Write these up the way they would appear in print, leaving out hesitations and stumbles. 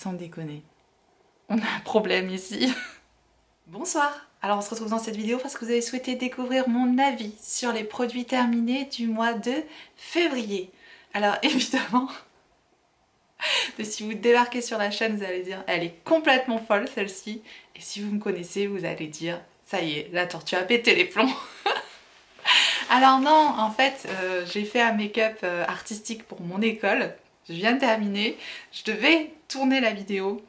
sans déconner. On a un problème ici. Bonsoir. Alors on se retrouve dans cette vidéo parce que vous avez souhaité découvrir mon avis sur les produits terminés du mois de février. Alors évidemment, si vous débarquez sur la chaîne, vous allez dire elle est complètement folle celle-ci. Et si vous me connaissez, vous allez dire ça y est, la tortue a pété les plombs. Alors non, en fait, j'ai fait un make-up artistique pour mon école. Je viens de terminer. Je devais tourner la vidéo.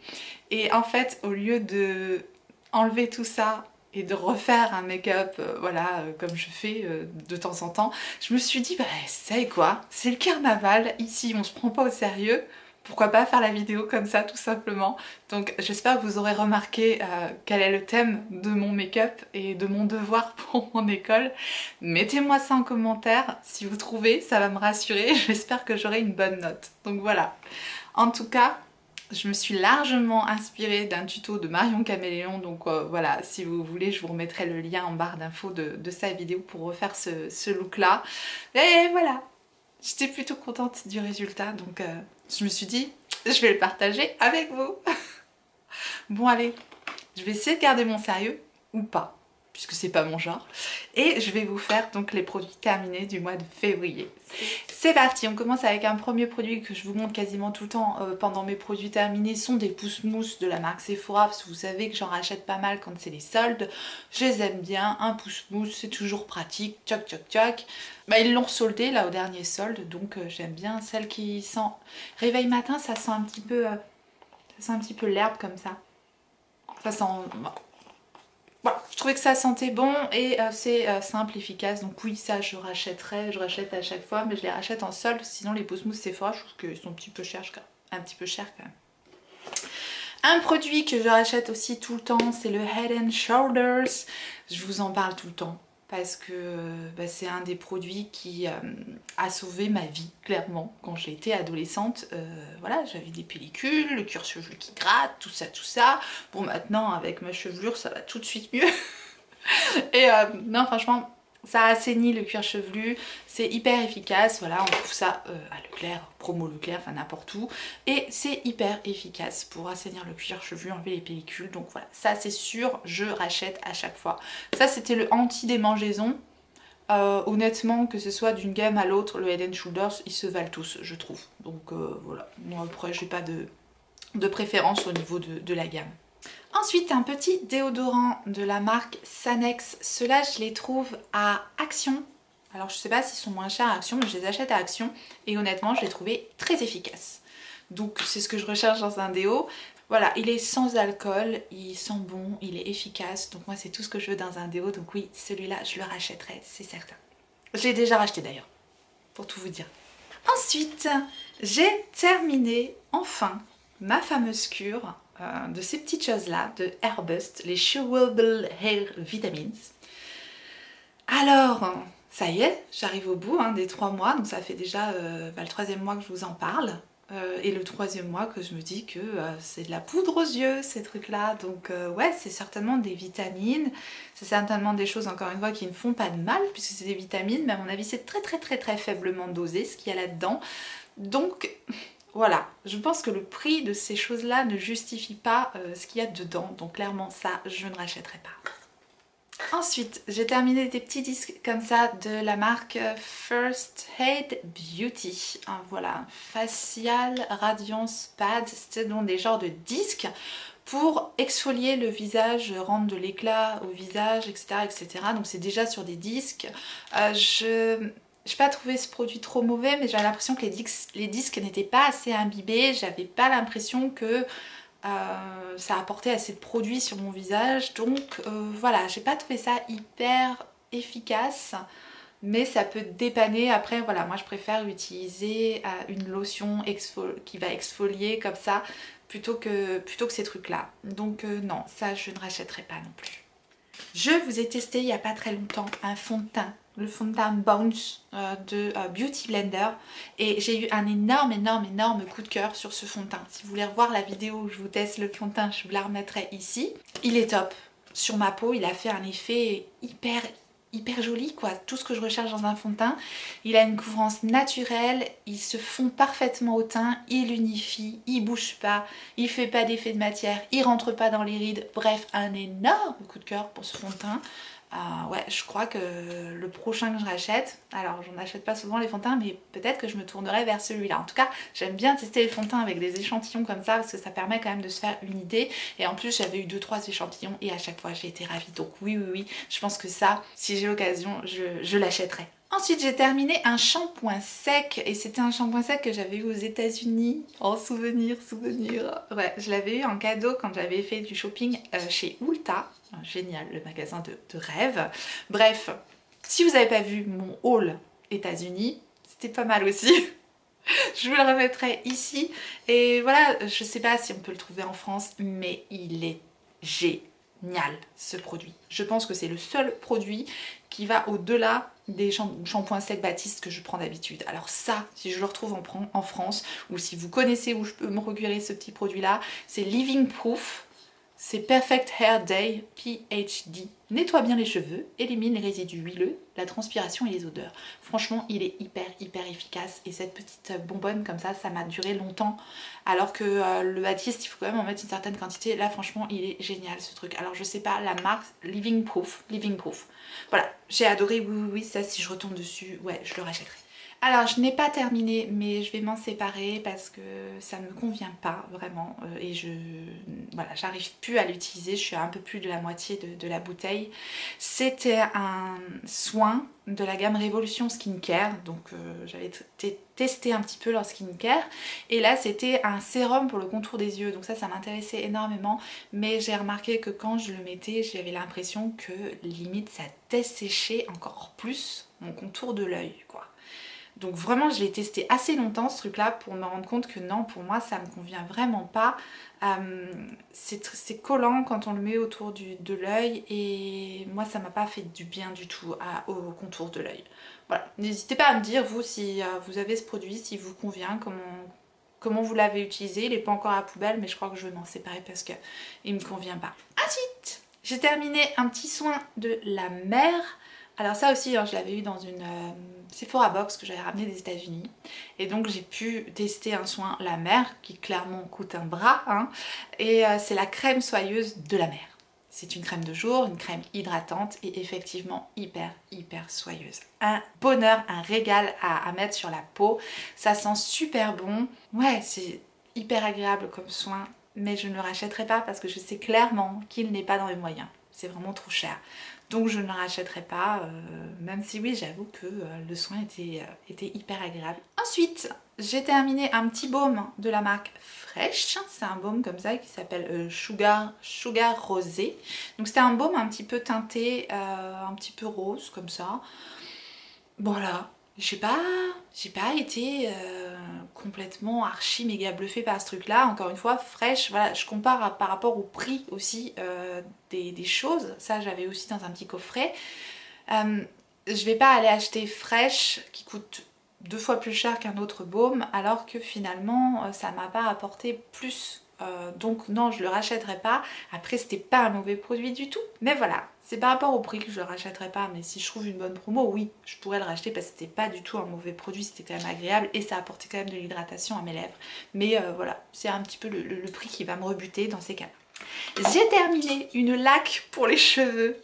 Et en fait, au lieu de enlever tout ça et de refaire un make-up, voilà, comme je fais de temps en temps, je me suis dit, bah, c'est quoi? C'est le carnaval, ici, on se prend pas au sérieux. Pourquoi pas faire la vidéo comme ça tout simplement. Donc j'espère que vous aurez remarqué quel est le thème de mon make-up et de mon devoir pour mon école. Mettez-moi ça en commentaire si vous trouvez, ça va me rassurer. J'espère que j'aurai une bonne note. Donc voilà. En tout cas, je me suis largement inspirée d'un tuto de Marion Caméléon. Donc voilà, si vous voulez, je vous remettrai le lien en barre d'infos de sa vidéo pour refaire ce look là. Et voilà. J'étais plutôt contente du résultat, donc je me suis dit, je vais le partager avec vous. Bon allez, je vais essayer de garder mon sérieux, ou pas, puisque c'est pas mon genre. Et je vais vous faire donc les produits terminés du mois de février. C'est parti, on commence avec un premier produit que je vous montre quasiment tout le temps pendant mes produits terminés. Ce sont des pousse-mousse de la marque Sephora, parce que vous savez que j'en rachète pas mal quand c'est les soldes. Je les aime bien, un pousse-mousse, c'est toujours pratique, tchoc tchoc tchoc. Bah, ils l'ont soldé là au dernier solde, donc j'aime bien celle qui sent... Réveil matin, ça sent un petit peu l'herbe comme ça. Ça sent... Voilà, je trouvais que ça sentait bon et c'est simple, efficace. Donc oui, ça je rachèterai, je rachète à chaque fois, mais je les rachète en solde. Sinon les pousse-mousse Sephora, je trouve qu'ils sont un petit peu chers quand même. Un produit que je rachète aussi tout le temps, c'est le Head and Shoulders. Je vous en parle tout le temps parce que bah, c'est un des produits qui a sauvé ma vie, clairement. Quand j'ai été adolescente, voilà, j'avais des pellicules, le cuir chevelu qui gratte, tout ça. Bon, maintenant, avec ma chevelure, ça va tout de suite mieux. Et non, franchement, ça assainit le cuir chevelu, c'est hyper efficace, voilà, on trouve ça à Leclerc, promo Leclerc, enfin n'importe où. Et c'est hyper efficace pour assainir le cuir chevelu, enlever les pellicules, donc voilà, ça c'est sûr, je rachète à chaque fois. Ça c'était le anti-démangeaison. Honnêtement, que ce soit d'une gamme à l'autre, le Head & Shoulders, ils se valent tous, je trouve. Donc voilà, moi après j'ai pas de préférence au niveau de la gamme. Ensuite, un petit déodorant de la marque Sanex. Ceux-là, je les trouve à Action. Alors, je sais pas s'ils sont moins chers à Action, mais je les achète à Action. Et honnêtement, je les trouvais très efficaces. Donc, c'est ce que je recherche dans un déo. Voilà, il est sans alcool, il sent bon, il est efficace. Donc, moi, c'est tout ce que je veux dans un déo. Donc oui, celui-là, je le rachèterai, c'est certain. Je l'ai déjà racheté d'ailleurs, pour tout vous dire. Ensuite, j'ai terminé, enfin, ma fameuse cure de ces petites choses là de Airbust, les Chewable Hair Vitamins. Alors ça y est, j'arrive au bout des 3 mois, donc ça fait déjà le 3e mois que je vous en parle et le 3e mois que je me dis que c'est de la poudre aux yeux ces trucs là, donc ouais, c'est certainement des vitamines, c'est certainement des choses encore une fois qui ne font pas de mal puisque c'est des vitamines, mais à mon avis c'est très faiblement dosé ce qu'il y a là-dedans, donc voilà, je pense que le prix de ces choses-là ne justifie pas ce qu'il y a dedans. Donc clairement ça, je ne rachèterai pas. Ensuite, j'ai terminé des petits disques comme ça de la marque First Aid Beauty. Voilà, Facial Radiance Pad, c'est donc des genres de disques pour exfolier le visage, rendre de l'éclat au visage, etc. Donc c'est déjà sur des disques. Je n'ai pas trouvé ce produit trop mauvais, mais j'avais l'impression que les disques n'étaient pas assez imbibés. J'avais pas l'impression que ça apportait assez de produit sur mon visage. Donc voilà, j'ai pas trouvé ça hyper efficace, mais ça peut dépanner. Après voilà, moi je préfère utiliser une lotion qui va exfolier comme ça plutôt que ces trucs là. Donc non, ça je ne rachèterai pas non plus. Je vous ai testé il n'y a pas très longtemps un fond de teint, le fond de teint Bounce de Beauty Blender, et j'ai eu un énorme coup de cœur sur ce fond de teint. Si vous voulez revoir la vidéo où je vous teste le fond de teint, je vous la remettrai ici. Il est top. Sur ma peau, il a fait un effet hyper hyper joli quoi, tout ce que je recherche dans un fond de teint. Il a une couvrance naturelle, il se fond parfaitement au teint, il unifie, il bouge pas, il fait pas d'effet de matière, il rentre pas dans les rides, bref un énorme coup de cœur pour ce fond de teint. Ouais, je crois que le prochain que je rachète, alors j'en achète pas souvent les fonds de teint, mais peut-être que je me tournerai vers celui-là. En tout cas, j'aime bien tester les fonds de teint avec des échantillons comme ça parce que ça permet quand même de se faire une idée. Et en plus, j'avais eu 2-3 échantillons et à chaque fois j'ai été ravie. Donc oui, je pense que ça, si j'ai l'occasion, je l'achèterai. Ensuite, j'ai terminé un shampoing sec et c'était un shampoing sec que j'avais eu aux États-Unis en souvenir. Ouais, je l'avais eu en cadeau quand j'avais fait du shopping chez Ulta. Génial, le magasin de rêve. Bref, si vous n'avez pas vu mon haul États-Unis, c'était pas mal aussi. Je vous le remettrai ici. Et voilà, je sais pas si on peut le trouver en France, mais il est génial ce produit. Je pense que c'est le seul produit qui va au-delà des shampoings secs Baptiste que je prends d'habitude. Alors ça, si je le retrouve en France, ou si vous connaissez où je peux me procurer ce petit produit là, c'est Living Proof. C'est Perfect Hair Day PhD. Nettoie bien les cheveux, élimine les résidus huileux, la transpiration et les odeurs. Franchement, il est hyper efficace et cette petite bonbonne comme ça m'a duré longtemps. Alors que le Baptiste, il faut quand même en mettre une certaine quantité. Là, franchement, il est génial ce truc. Alors, je sais pas, la marque Living Proof. Voilà, j'ai adoré, oui, ça, si je retombe dessus, ouais, je le rachèterai. Alors je n'ai pas terminé mais je vais m'en séparer parce que ça ne me convient pas vraiment et voilà, j'arrive plus à l'utiliser, je suis à un peu plus de la moitié de la bouteille. C'était un soin de la gamme Révolution Skincare, donc j'avais testé un petit peu leur skincare et là c'était un sérum pour le contour des yeux, donc ça m'intéressait énormément, mais j'ai remarqué que quand je le mettais j'avais l'impression que limite ça desséchait encore plus mon contour de l'œil quoi. Donc vraiment je l'ai testé assez longtemps ce truc là pour me rendre compte que non, pour moi ça me convient vraiment pas. C'est collant quand on le met autour de l'œil et moi ça m'a pas fait du bien du tout au contour de l'œil. Voilà, n'hésitez pas à me dire vous si vous avez ce produit, s'il vous convient, comment vous l'avez utilisé. Il n'est pas encore à la poubelle mais je crois que je vais m'en séparer parce qu'il ne me convient pas. Ensuite, j'ai terminé un petit soin de la mer. Alors ça aussi, hein, je l'avais eu dans une Sephora Box que j'avais ramené des États-Unis. Et donc j'ai pu tester un soin La Mer qui clairement coûte un bras. Hein, et c'est la crème soyeuse de la mer. C'est une crème de jour, une crème hydratante et effectivement hyper soyeuse. Un bonheur, un régal à mettre sur la peau. Ça sent super bon. Ouais, c'est hyper agréable comme soin. Mais je ne le rachèterai pas parce que je sais clairement qu'il n'est pas dans les moyens. C'est vraiment trop cher. Donc je ne le rachèterai pas, même si oui j'avoue que le soin était hyper agréable. Ensuite j'ai terminé un petit baume de la marque Fresh. C'est un baume comme ça qui s'appelle Sugar Rosé. Donc c'était un baume un petit peu teinté, un petit peu rose comme ça. Voilà. J'ai pas été complètement archi méga bluffée par ce truc là. Encore une fois, Fresh, voilà, je compare par rapport au prix aussi des choses. Ça j'avais aussi dans un petit coffret. Je vais pas aller acheter Fresh qui coûte 2 fois plus cher qu'un autre baume alors que finalement ça m'a pas apporté plus. Donc non, je le rachèterai pas. Après c'était pas un mauvais produit du tout, mais voilà, c'est par rapport au prix que je le rachèterai pas. Mais si je trouve une bonne promo, oui, je pourrais le racheter parce que c'était pas du tout un mauvais produit, c'était quand même agréable et ça apportait quand même de l'hydratation à mes lèvres. Mais voilà, c'est un petit peu le prix qui va me rebuter dans ces cas-là. J'ai terminé une laque pour les cheveux.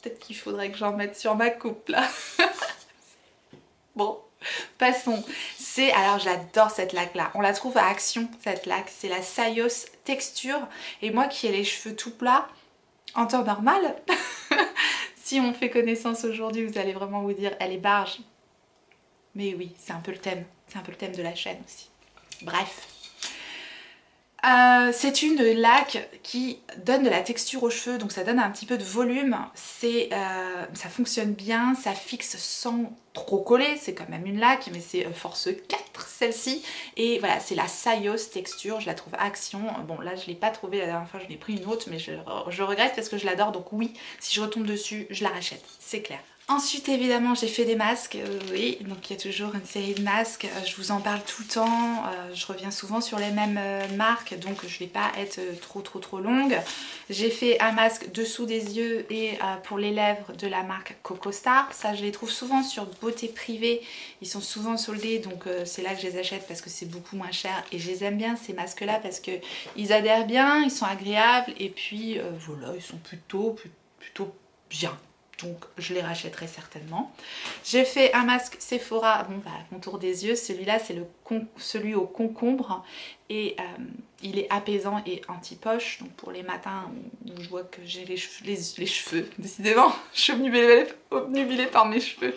Peut-être qu'il faudrait que j'en mette sur ma coupe là. Bon, passons. Alors j'adore cette laque là, on la trouve à Action cette laque, c'est la Sayos Texture. Et moi qui ai les cheveux tout plats, en temps normal, si on fait connaissance aujourd'hui vous allez vraiment vous dire elle est barge. Mais oui, c'est un peu le thème de la chaîne aussi. Bref. C'est une laque qui donne de la texture aux cheveux, donc ça donne un petit peu de volume, ça fonctionne bien, ça fixe sans trop coller, c'est quand même une laque, mais c'est force 4 celle-ci, et voilà, c'est la Sayos Texture, je la trouve à Action. Bon là je l'ai pas trouvée la dernière fois, j'en ai pris une autre, mais je regrette parce que je l'adore, donc oui, si je retombe dessus, je la rachète, c'est clair. Ensuite évidemment j'ai fait des masques, oui, donc il y a toujours une série de masques, je vous en parle tout le temps, je reviens souvent sur les mêmes marques, donc je vais pas être trop longue. J'ai fait un masque dessous des yeux et pour les lèvres de la marque Coco Star, ça je les trouve souvent sur Beauté Privée, ils sont souvent soldés, donc c'est là que je les achète parce que c'est beaucoup moins cher et je les aime bien ces masques là parce que ils adhèrent bien, ils sont agréables et puis voilà, ils sont plutôt bien. Donc je les rachèterai certainement. J'ai fait un masque Sephora, bon bah contour des yeux, celui-là c'est celui au concombre et il est apaisant et anti-poche. Donc pour les matins où je vois que j'ai les cheveux, décidément je suis obnubilée par mes cheveux.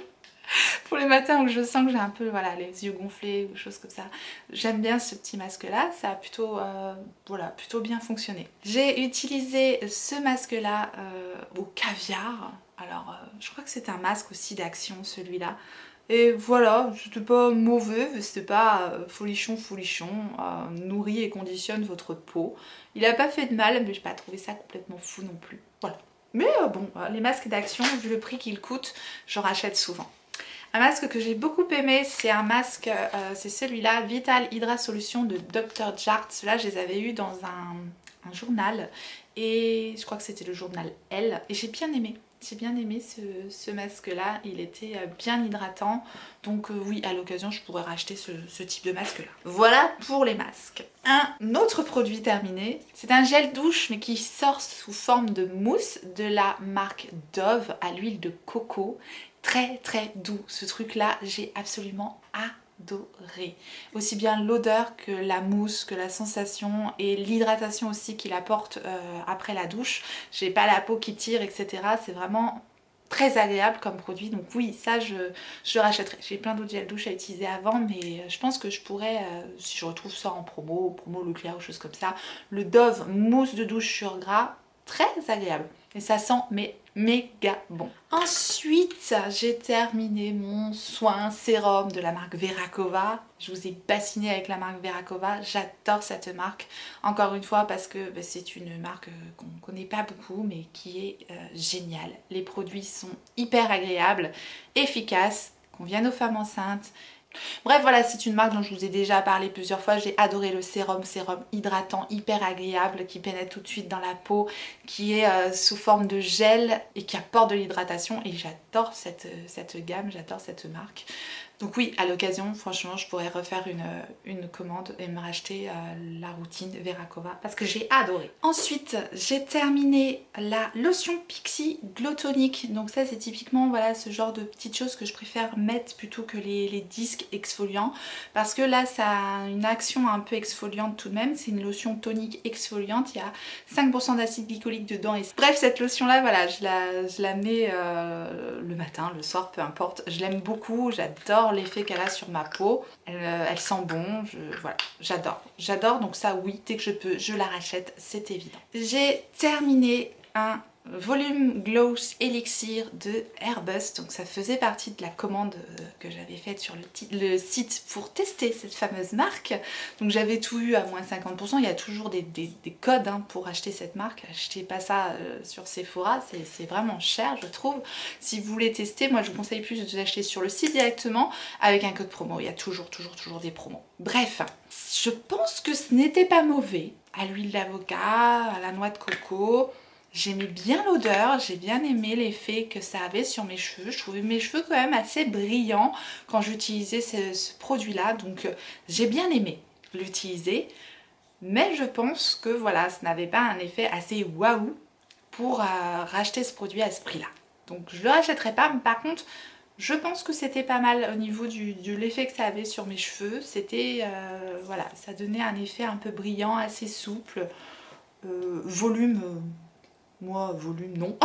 Pour les matins où je sens que j'ai un peu voilà, les yeux gonflés ou choses comme ça, j'aime bien ce petit masque là, ça a plutôt, voilà, plutôt bien fonctionné. J'ai utilisé ce masque là au caviar, alors je crois que c'est un masque aussi d'Action celui-là. Et voilà, c'était pas mauvais, c'était pas folichon, nourrit et conditionne votre peau. Il a pas fait de mal, mais j'ai pas trouvé ça complètement fou non plus. Voilà. Mais bon, les masques d'Action, vu le prix qu'ils coûtent, j'en rachète souvent. Un masque que j'ai beaucoup aimé, c'est un masque, c'est celui-là, Vital Hydra Solution de Dr. Jart. Ceux-là, je les avais eu dans un journal et je crois que c'était le journal Elle et j'ai bien aimé. J'ai bien aimé ce masque-là, il était bien hydratant. Donc oui, à l'occasion, je pourrais racheter ce type de masque-là. Voilà pour les masques. Un autre produit terminé, c'est un gel douche mais qui sort sous forme de mousse de la marque Dove à l'huile de coco. Très doux, ce truc là j'ai absolument adoré, aussi bien l'odeur que la mousse, que la sensation et l'hydratation aussi qu'il apporte après la douche. J'ai pas la peau qui tire, etc. C'est vraiment très agréable comme produit, donc oui, ça je rachèterai. J'ai plein d'autres gels douche à utiliser avant, mais je pense que je pourrais, si je retrouve ça en promo Leclerc ou choses comme ça, le Dove mousse de douche sur gras, très agréable et ça sent mais méga bon. Ensuite j'ai terminé mon soin sérum de la marque Veracova. Je vous ai bassiné avec la marque Veracova, j'adore cette marque encore une fois parce que c'est une marque qu'on ne connaît pas beaucoup mais qui est géniale. Les produits sont hyper agréables, efficaces, conviennent aux femmes enceintes. Bref voilà, c'est une marque dont je vous ai déjà parlé plusieurs fois. J'ai adoré le sérum hydratant hyper agréable qui pénètre tout de suite dans la peau, qui est sous forme de gel et qui apporte de l'hydratation et j'adore cette gamme, j'adore cette marque. Donc oui, à l'occasion, franchement, je pourrais refaire une commande et me racheter la routine Veracova parce que j'ai adoré. Ensuite, j'ai terminé la lotion Pixi Glow Tonic. Donc ça, c'est typiquement voilà, ce genre de petites choses que je préfère mettre plutôt que les disques exfoliants parce que là, ça a une action un peu exfoliante tout de même. C'est une lotion tonique exfoliante. Il y a 5% d'acide glycolique dedans. Et bref, cette lotion-là, voilà, je la mets le matin, le soir, peu importe. Je l'aime beaucoup, j'adore l'effet qu'elle a sur ma peau, elle sent bon, voilà, j'adore, donc ça oui, dès que je peux, je la rachète, c'est évident. J'ai terminé un Volume Glow Elixir de Airbus, donc ça faisait partie de la commande que j'avais faite sur le site pour tester cette fameuse marque. Donc j'avais tout eu à moins 50%, il y a toujours des codes hein, pour acheter cette marque. Achetez pas ça sur Sephora, c'est vraiment cher je trouve. Si vous voulez tester, moi je vous conseille plus de l'acheter sur le site directement avec un code promo, il y a toujours des promos. Bref, je pense que ce n'était pas mauvais. À l'huile d'avocat, à la noix de coco. J'aimais bien l'odeur, j'ai bien aimé l'effet que ça avait sur mes cheveux. Je trouvais mes cheveux quand même assez brillants quand j'utilisais ce produit-là. Donc j'ai bien aimé l'utiliser. Mais je pense que voilà, ce n'avait pas un effet assez waouh pour racheter ce produit à ce prix-là. Donc je ne le rachèterai pas, mais par contre, je pense que c'était pas mal au niveau de l'effet que ça avait sur mes cheveux. C'était, voilà, ça donnait un effet un peu brillant, assez souple, volume... moi, volume, non.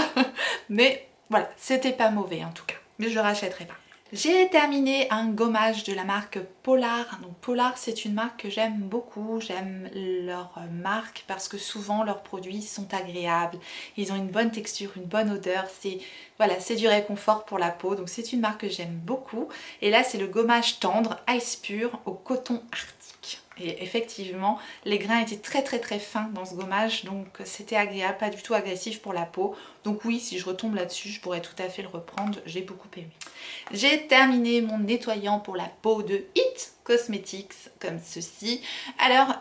Mais voilà, c'était pas mauvais en tout cas. Mais je le rachèterai pas. J'ai terminé un gommage de la marque Polar. Donc Polar, c'est une marque que j'aime beaucoup. J'aime leur marque parce que souvent leurs produits sont agréables. Ils ont une bonne texture, une bonne odeur. C'est Voilà, c'est du réconfort pour la peau, donc c'est une marque que j'aime beaucoup. Et là, c'est le gommage tendre Ice Pure au coton arctique. Et effectivement, les grains étaient très fins dans ce gommage, donc c'était agréable, pas du tout agressif pour la peau. Donc oui, si je retombe là-dessus, je pourrais tout à fait le reprendre, j'ai beaucoup aimé. J'ai terminé mon nettoyant pour la peau de It Cosmetics, comme ceci. Alors,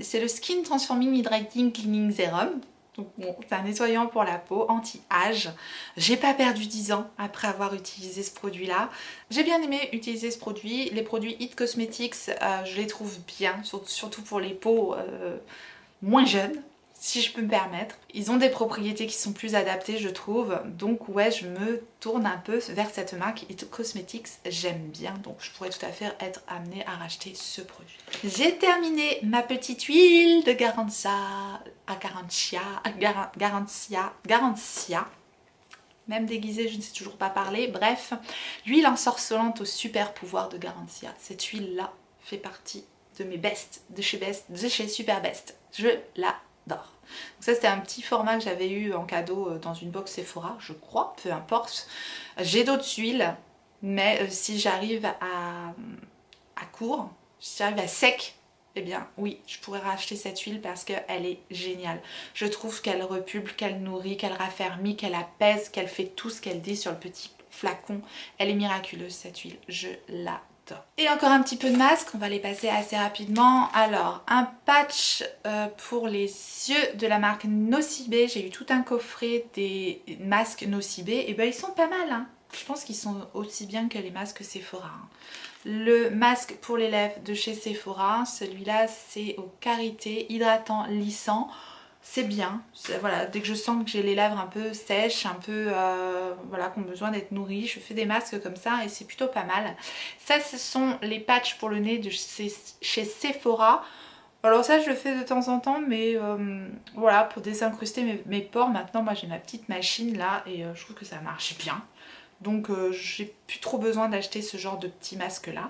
c'est le Skin Transforming Hydrating Cleaning Serum. Donc bon, c'est un nettoyant pour la peau, anti-âge. J'ai pas perdu 10 ans après avoir utilisé ce produit là. J'ai bien aimé utiliser ce produit. Les produits It Cosmetics, je les trouve bien, surtout pour les peaux moins jeunes, si je peux me permettre. Ils ont des propriétés qui sont plus adaptées, je trouve. Donc ouais, je me tourne un peu vers cette marque It Cosmetics. J'aime bien, donc je pourrais tout à fait être amenée à racheter ce produit. J'ai terminé ma petite huile de Garancia. Même déguisée, je ne sais toujours pas parler. Bref, l'huile ensorcelante au super pouvoir de Garancia. Cette huile-là fait partie de mes best, de chez Super Best. Je l'adore. Donc ça, c'était un petit format que j'avais eu en cadeau dans une box Sephora, je crois, peu importe. J'ai d'autres huiles, mais si j'arrive à court, si j'arrive à sec, eh bien oui, je pourrais racheter cette huile parce qu'elle est géniale. Je trouve qu'elle repulpe, qu'elle nourrit, qu'elle raffermit, qu'elle apaise, qu'elle fait tout ce qu'elle dit sur le petit flacon. Elle est miraculeuse cette huile, je l'adore. Et encore un petit peu de masque, on va les passer assez rapidement. Alors, un patch pour les yeux de la marque Nocibé. J'ai eu tout un coffret des masques Nocibé. Et ben ils sont pas mal, hein. Je pense qu'ils sont aussi bien que les masques Sephora, hein. Le masque pour les lèvres de chez Sephora, celui-là c'est au karité hydratant lissant. C'est bien, voilà, dès que je sens que j'ai les lèvres un peu sèches, un peu voilà, qui ont besoin d'être nourries, je fais des masques comme ça et c'est plutôt pas mal. Ça, ce sont les patchs pour le nez de chez Sephora. Alors ça, je le fais de temps en temps, mais voilà, pour désincruster mes pores. Maintenant, moi j'ai ma petite machine là et je trouve que ça marche bien. Donc j'ai plus trop besoin d'acheter ce genre de petit masque là.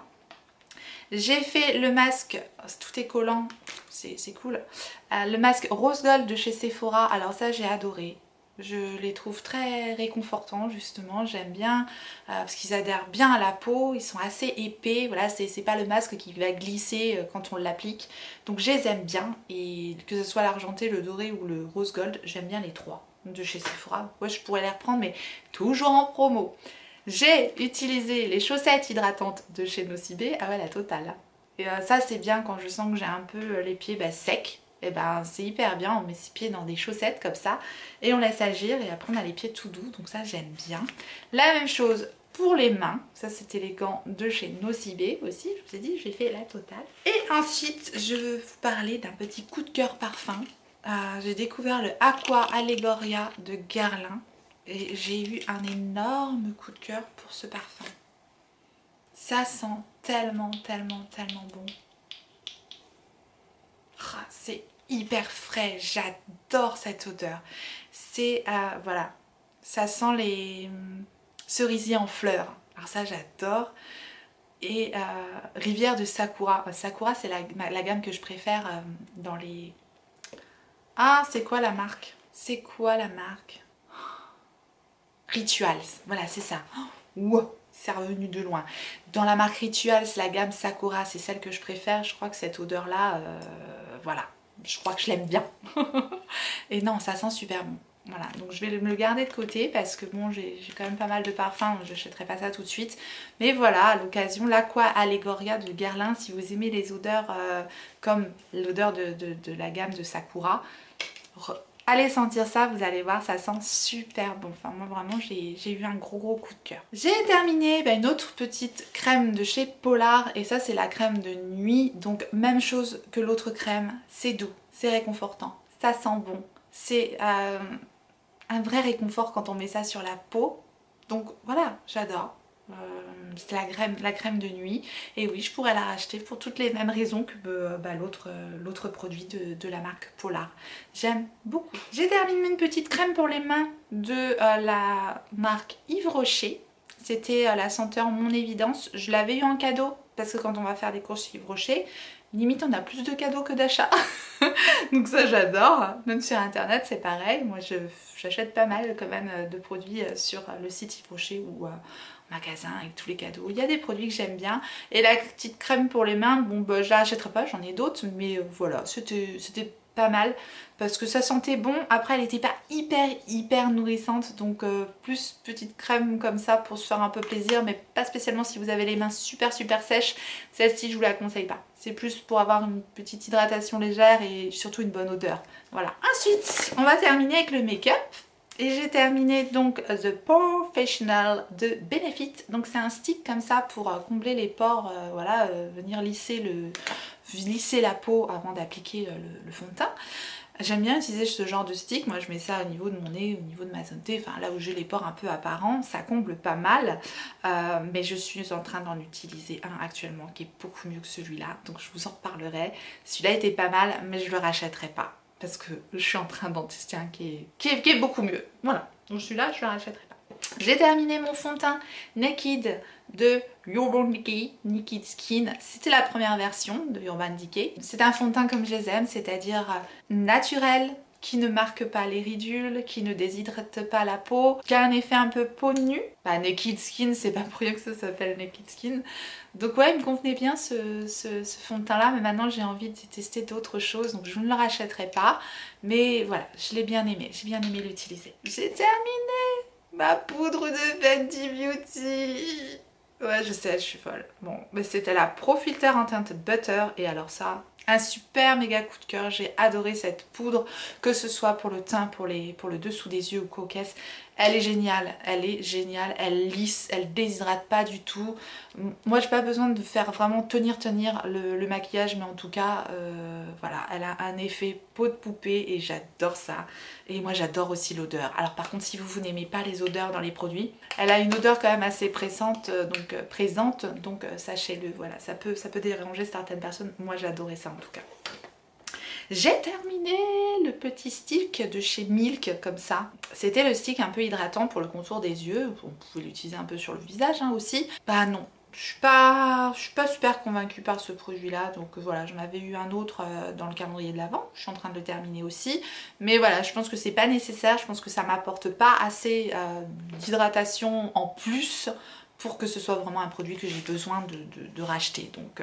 J'ai fait le masque, tout est collant, c'est cool. Le masque Rose Gold de chez Sephora, alors ça j'ai adoré. Je les trouve très réconfortants justement, j'aime bien parce qu'ils adhèrent bien à la peau, ils sont assez épais, voilà, c'est pas le masque qui va glisser quand on l'applique. Donc je les aime bien et que ce soit l'argenté, le doré ou le rose gold, j'aime bien les trois de chez Sephora. Ouais, je pourrais les reprendre mais toujours en promo. J'ai utilisé les chaussettes hydratantes de chez Nocibé, ah ouais la totale. Et ça c'est bien quand je sens que j'ai un peu les pieds secs. Et ben c'est hyper bien, on met ses pieds dans des chaussettes comme ça et on laisse agir et après on a les pieds tout doux, donc ça j'aime bien. La même chose pour les mains, ça c'était les gants de chez Nocibé aussi, je vous ai dit j'ai fait la totale. Et ensuite je veux vous parler d'un petit coup de cœur parfum. J'ai découvert le Aqua Allegoria de Guerlain et j'ai eu un énorme coup de cœur pour ce parfum. Ça sent tellement bon. C'est hyper frais, j'adore cette odeur. C'est, voilà, ça sent les cerisiers en fleurs. Alors ça j'adore. Et Rivière de Sakura. Sakura c'est la gamme que je préfère dans les... Ah, c'est quoi la marque? C'est quoi la marque? Rituals, voilà c'est ça. Wow, c'est revenu de loin. Dans la marque Rituals, la gamme Sakura, c'est celle que je préfère. Je crois que cette odeur là, voilà, je crois que je l'aime bien. Et non, ça sent super bon. Voilà, donc je vais me le garder de côté parce que bon, j'ai quand même pas mal de parfums, donc je n'achèterai pas ça tout de suite. Mais voilà, à l'occasion, l'Aqua Allegoria de Guerlain, si vous aimez les odeurs comme l'odeur de la gamme de Sakura, allez sentir ça, vous allez voir, ça sent super bon. Enfin moi vraiment j'ai eu un gros coup de cœur. J'ai terminé une autre petite crème de chez Polar et ça c'est la crème de nuit. Donc même chose que l'autre crème, c'est doux, c'est réconfortant, ça sent bon. C'est un vrai réconfort quand on met ça sur la peau. Donc voilà, j'adore. C'est la crème de nuit et oui je pourrais la racheter pour toutes les mêmes raisons que l'autre produit de la marque Polar. J'aime beaucoup. J'ai terminé une petite crème pour les mains de la marque Yves Rocher. C'était la senteur Mon Évidence. Je l'avais eu en cadeau parce que quand on va faire des courses chez Yves Rocher, limite on a plus de cadeaux que d'achats. Donc ça j'adore. Même sur internet c'est pareil. Moi j'achète pas mal quand même de produits sur le site Yves Rocher ou magasin avec tous les cadeaux. Il y a des produits que j'aime bien. Et la petite crème pour les mains, bon bah je la rachèterai pas, j'en ai d'autres. Mais voilà, c'était pas mal parce que ça sentait bon. Après elle était pas hyper nourrissante, donc plus petite crème comme ça pour se faire un peu plaisir, mais pas spécialement si vous avez les mains super sèches. Celle-ci je vous la conseille pas, c'est plus pour avoir une petite hydratation légère et surtout une bonne odeur. Voilà. Ensuite on va terminer avec le make-up. Et j'ai terminé donc The Porefessional de Benefit. Donc c'est un stick comme ça pour combler les pores, voilà, venir lisser la peau avant d'appliquer le fond de teint. J'aime bien utiliser ce genre de stick. Moi je mets ça au niveau de mon nez, au niveau de ma zone T, enfin là où j'ai les pores un peu apparents, ça comble pas mal. Mais je suis en train d'en utiliser un actuellement qui est beaucoup mieux que celui-là, donc je vous en reparlerai. Celui-là était pas mal mais je le rachèterai pas parce que je suis en train d'en tester un qui est beaucoup mieux. Voilà, donc celui-là je le rachèterai pas. J'ai terminé mon fond de teint Naked de Urban Decay Naked Skin. C'était la première version de Urban Decay. C'est un fond de teint comme je les aime, c'est-à-dire naturel, qui ne marque pas les ridules, qui ne déshydrate pas la peau, qui a un effet un peu peau nue. Bah, Naked Skin, c'est pas pour rien que ça s'appelle Naked Skin. Donc ouais, il me convenait bien ce fond de teint là, mais maintenant j'ai envie de tester d'autres choses, donc je ne le rachèterai pas. Mais voilà, je l'ai bien aimé, j'ai bien aimé l'utiliser. J'ai terminé ma poudre de Fenty Beauty. Ouais, je sais, je suis folle. Bon, mais c'était la Pro Filter Untinted Butter, et alors ça, un super méga coup de cœur. J'ai adoré cette poudre, que ce soit pour le teint, pour le dessous des yeux ou coquesse. Elle est géniale, elle lisse, elle déshydrate pas du tout. Moi j'ai pas besoin de faire vraiment tenir le maquillage, mais en tout cas voilà, elle a un effet peau de poupée et j'adore ça. Et moi j'adore aussi l'odeur. Alors par contre si vous n'aimez pas les odeurs dans les produits, elle a une odeur quand même assez présente, donc sachez-le, voilà, ça peut déranger certaines personnes. Moi j'adorais ça en tout cas. J'ai terminé le petit stick de chez Milk comme ça. C'était le stick un peu hydratant pour le contour des yeux. Vous pouvez l'utiliser un peu sur le visage hein, aussi. Bah non, je suis pas super convaincue par ce produit là, donc voilà, j'en avais eu un autre dans le calendrier de l'Avent, je suis en train de le terminer aussi, mais voilà, je pense que c'est pas nécessaire, je pense que ça m'apporte pas assez d'hydratation en plus pour que ce soit vraiment un produit que j'ai besoin de racheter. Donc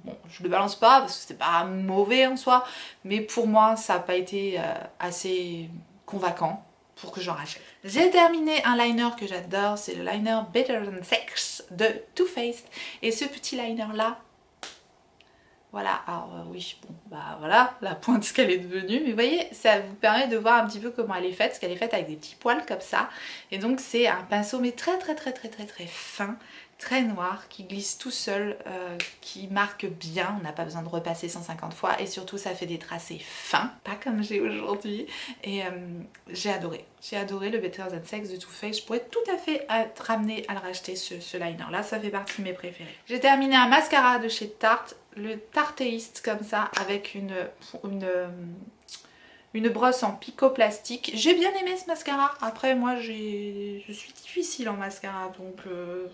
bon, je le balance pas parce que c'est pas mauvais en soi, mais pour moi ça n'a pas été assez convaincant pour que j'en rachète. J'ai terminé un liner que j'adore, c'est le liner Better Than Sex de Too Faced. Et ce petit liner là, voilà, alors oui, bon, bah voilà, la pointe qu'elle est devenue, mais vous voyez, ça vous permet de voir un petit peu comment elle est faite, parce qu'elle est faite avec des petits poils comme ça. Et donc c'est un pinceau mais très fin, très noir, qui glisse tout seul, qui marque bien, on n'a pas besoin de repasser 150 fois, et surtout ça fait des tracés fins, pas comme j'ai aujourd'hui, et j'ai adoré le Better Than Sex de Too Faced. Je pourrais tout à fait être amenée à le racheter ce liner là, ça fait partie de mes préférés. J'ai terminé un mascara de chez Tarte, le Tarteist comme ça, avec une brosse en picoplastique. J'ai bien aimé ce mascara. Après moi je suis difficile en mascara, donc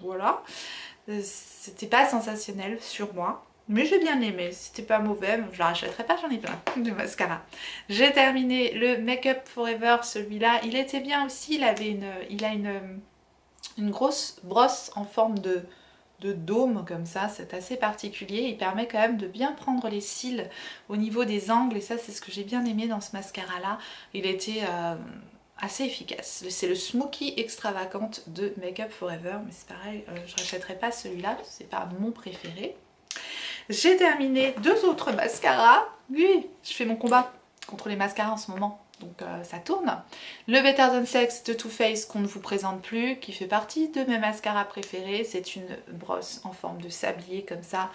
voilà. C'était pas sensationnel sur moi, mais j'ai bien aimé, c'était pas mauvais, je la rachèterai pas, j'en ai plein de mascara. J'ai terminé le Make Up Forever, celui-là, il était bien aussi, il a une grosse brosse en forme de dôme comme ça, c'est assez particulier, il permet quand même de bien prendre les cils au niveau des angles, et ça c'est ce que j'ai bien aimé dans ce mascara là. Il était assez efficace. C'est le Smoky Extravagant de Make Up Forever, mais c'est pareil, je rachèterai pas celui-là, c'est pas mon préféré. J'ai terminé deux autres mascaras. Oui, je fais mon combat contre les mascaras en ce moment, donc ça tourne. Le Better Than Sex de Too Faced qu'on ne vous présente plus, qui fait partie de mes mascaras préférés. C'est une brosse en forme de sablier comme ça.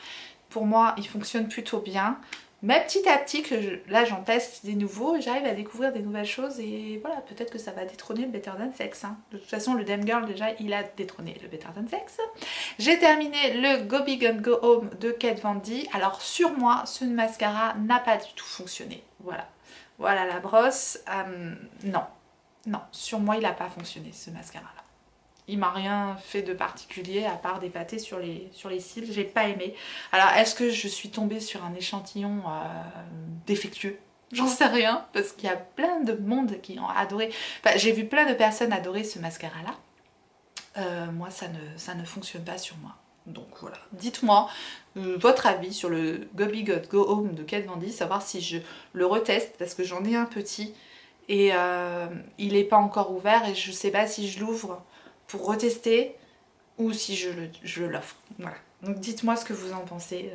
Pour moi, il fonctionne plutôt bien. Mais petit à petit, là j'en teste des nouveaux, j'arrive à découvrir des nouvelles choses, et voilà, peut-être que ça va détrôner le Better Than Sex. Hein. De toute façon, le Damn Girl déjà, il a détrôné le Better Than Sex. J'ai terminé le Go Big and Go Home de Kat Von D. Alors sur moi, ce mascara n'a pas du tout fonctionné. Voilà, voilà la brosse. Non, sur moi il n'a pas fonctionné ce mascara là. Il m'a rien fait de particulier à part d'épater sur les cils, j'ai pas aimé. Alors est-ce que je suis tombée sur un échantillon défectueux? J'en sais rien, parce qu'il y a plein de monde qui ont adoré. Enfin, j'ai vu plein de personnes adorer ce mascara là. Moi ça ne fonctionne pas sur moi. Donc voilà, dites-moi votre avis sur le Go Big Go Home de Kat Von D, savoir si je le reteste parce que j'en ai un petit et il n'est pas encore ouvert et je sais pas si je l'ouvre pour retester ou si je l'offre. Voilà, donc dites-moi ce que vous en pensez,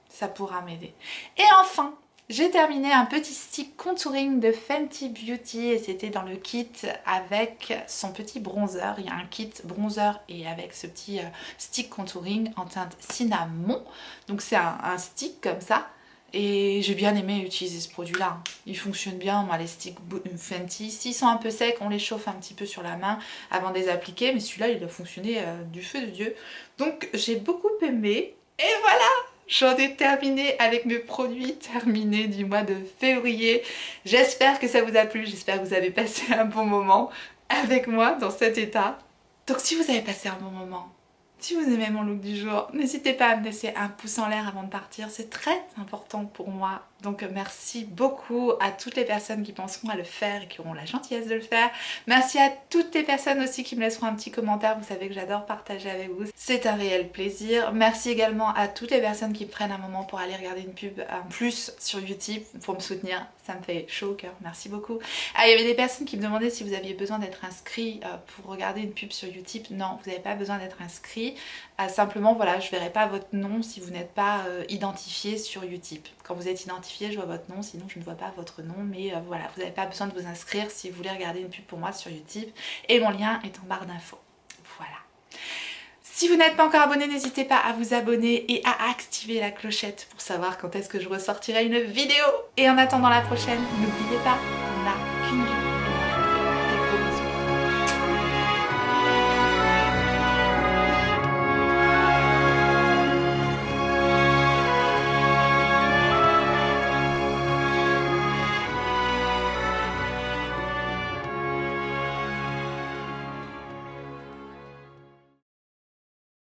ça pourra m'aider. Et enfin, j'ai terminé un petit stick contouring de Fenty Beauty et c'était dans le kit avec son petit bronzer. Il y a un kit bronzer et avec ce petit stick contouring en teinte cinnamon. Donc c'est un stick comme ça et j'ai bien aimé utiliser ce produit là. Il fonctionne bien, moi les sticks Fenty, s'ils sont un peu secs, on les chauffe un petit peu sur la main avant de les appliquer. Mais celui-là il a fonctionné du feu de Dieu. Donc j'ai beaucoup aimé et voilà! J'en ai terminé avec mes produits terminés du mois de février. J'espère que ça vous a plu, j'espère que vous avez passé un bon moment avec moi dans cet état. Donc si vous avez passé un bon moment, si vous aimez mon look du jour, n'hésitez pas à me laisser un pouce en l'air avant de partir, c'est très important pour moi. Donc merci beaucoup à toutes les personnes qui penseront à le faire et qui auront la gentillesse de le faire. Merci à toutes les personnes aussi qui me laisseront un petit commentaire, vous savez que j'adore partager avec vous. C'est un réel plaisir. Merci également à toutes les personnes qui prennent un moment pour aller regarder une pub en plus sur YouTube pour me soutenir. Ça me fait chaud au cœur, merci beaucoup. Ah, il y avait des personnes qui me demandaient si vous aviez besoin d'être inscrit pour regarder une pub sur YouTube. Non, vous n'avez pas besoin d'être inscrit. Simplement, voilà, je ne verrai pas votre nom si vous n'êtes pas identifié sur YouTube. Quand vous êtes identifié, je vois votre nom, sinon je ne vois pas votre nom. Mais voilà, vous n'avez pas besoin de vous inscrire si vous voulez regarder une pub pour moi sur YouTube. Et mon lien est en barre d'infos. Voilà. Si vous n'êtes pas encore abonné, n'hésitez pas à vous abonner et à activer la clochette pour savoir quand est-ce que je ressortirai une vidéo. Et en attendant la prochaine, n'oubliez pas, on n'a qu'une vie.